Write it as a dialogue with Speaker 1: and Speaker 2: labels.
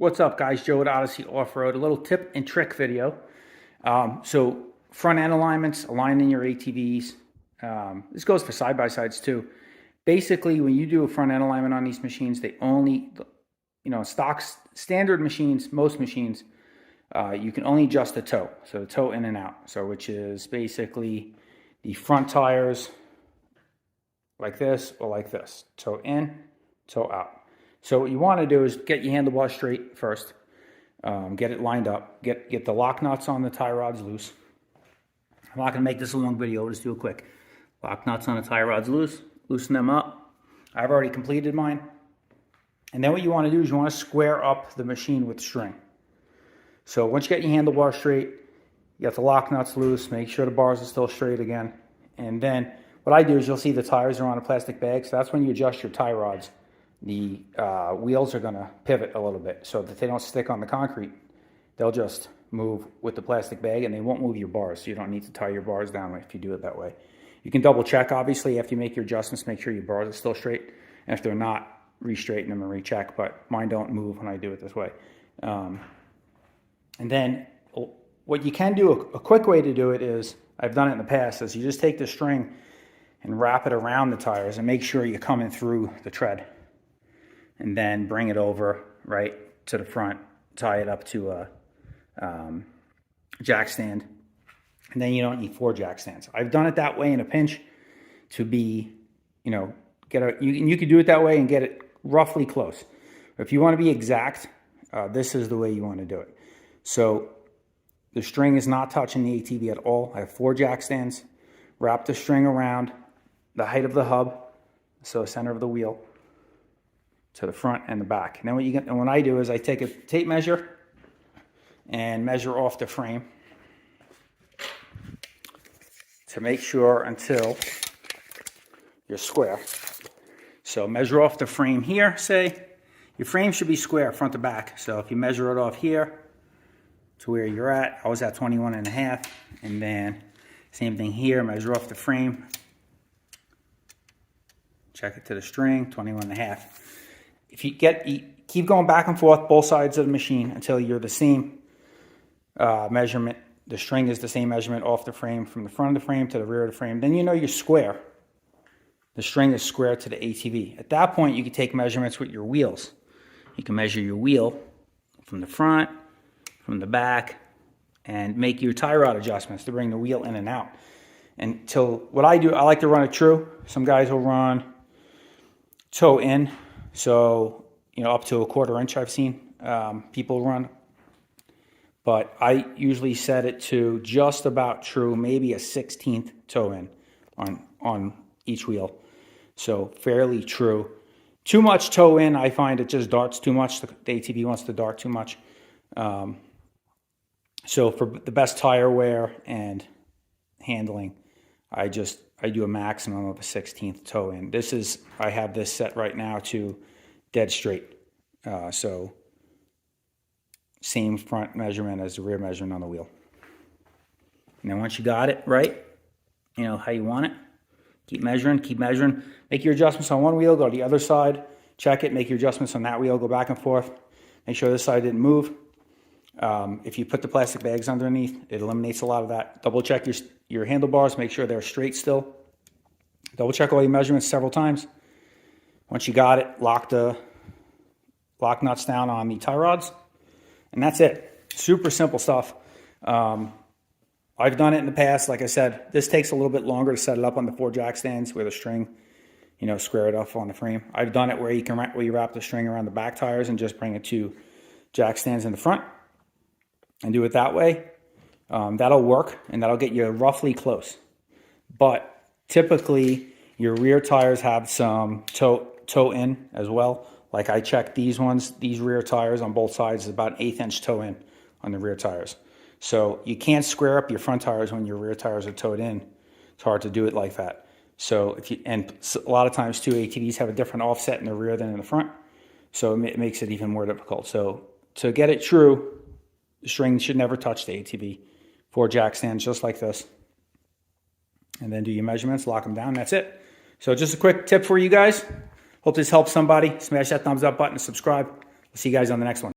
Speaker 1: What's up, guys? Joe at Odyssey Off-Road. A little tip and trick video. So front end alignments, aligning your ATVs. This goes for side-by-sides too. Basically, when you do a front end alignment on these machines, they only, standard machines, most machines, you can only adjust the toe. So the toe in and out. So which is basically the front tires like this or like this. Toe in, toe out. So what you want to do is get your handlebar straight first, get it lined up, get the lock nuts on the tie rods loose. I'm not going to make this a long video, I'll just do it quick. Lock nuts on the tie rods loose, loosen them up. I've already completed mine. And then what you want to do is you want to square up the machine with string. So once you get your handlebar straight, you got the lock nuts loose, make sure the bars are still straight again. And then what I do is you'll see the tires are on a plastic bag, so that's when you adjust your tie rods. The wheels are going to pivot a little bit so that they don't stick on the concrete. They'll just move with the plastic bag and they won't move your bars, so you don't need to tie your bars down if you do it that way. You can double check, obviously, after you make your adjustments, make sure your bars are still straight. And if they're not, re-straighten them and recheck, but mine don't move when I do it this way. And then what you can do, a quick way to do it is, I've done it in the past, is you just take the string and wrap it around the tires and make sure you're coming through the tread. And then bring it over right to the front, tie it up to a jack stand, and then you don't need 4 jack stands. I've done it that way in a pinch to be, you can do it that way and get it roughly close. If you want to be exact, this is the way you want to do it. So the string is not touching the ATV at all. I have 4 jack stands. Wrap the string around the height of the hub, so center of the wheel, to the front and the back. And then what I do is I take a tape measure and measure off the frame to make sure until you're square. So measure off the frame here, say. Your frame should be square front to back. So if you measure it off here to where you're at, I was at 21.5. And then same thing here, measure off the frame. Check it to the string, 21.5. If you keep going back and forth both sides of the machine until you're the same measurement. The string is the same measurement off the frame, from the front of the frame to the rear of the frame. Then you know you're square. The string is square to the ATV. At that point, you can take measurements with your wheels. You can measure your wheel from the front, from the back, and make your tie rod adjustments to bring the wheel in and out. What I do, I like to run it true. Some guys will run toe in. So, up to a 1/4 inch I've seen people run. But I usually set it to just about true, maybe a 1/16 toe in on each wheel. So fairly true. Too much toe in, I find it just darts too much. The ATV wants to dart too much. So for the best tire wear and handling, I do a maximum of a 1/16 toe in. I have this set right now to dead straight. So same front measurement as the rear measurement on the wheel. And then once you got it right, how you want it, keep measuring. Make your adjustments on one wheel, go to the other side, check it, make your adjustments on that wheel, go back and forth. Make sure this side didn't move. If you put the plastic bags underneath, it eliminates a lot of that. Double check your handlebars, make sure they're straight still. Double check all your measurements several times. Once you got it, lock nuts down on the tie rods, and that's it. Super simple stuff. I've done it in the past. Like I said, this takes a little bit longer to set it up on the 4 jack stands with a string, square it off on the frame. I've done it where you wrap the string around the back tires and just bring it to jack stands in the front and do it that way. That'll work, and that'll get you roughly close. But typically, your rear tires have some toe in as well. Like I checked these ones, these rear tires on both sides is about an 1/8 inch toe in on the rear tires. So you can't square up your front tires when your rear tires are towed in. It's hard to do it like that. So a lot of times too, ATVs have a different offset in the rear than in the front. So it makes it even more difficult. So to get it true, the string should never touch the ATV. 4 jack stands just like this. And then do your measurements, lock them down, that's it. So just a quick tip for you guys. Hope this helps somebody. Smash that thumbs up button and subscribe. We'll see you guys on the next one.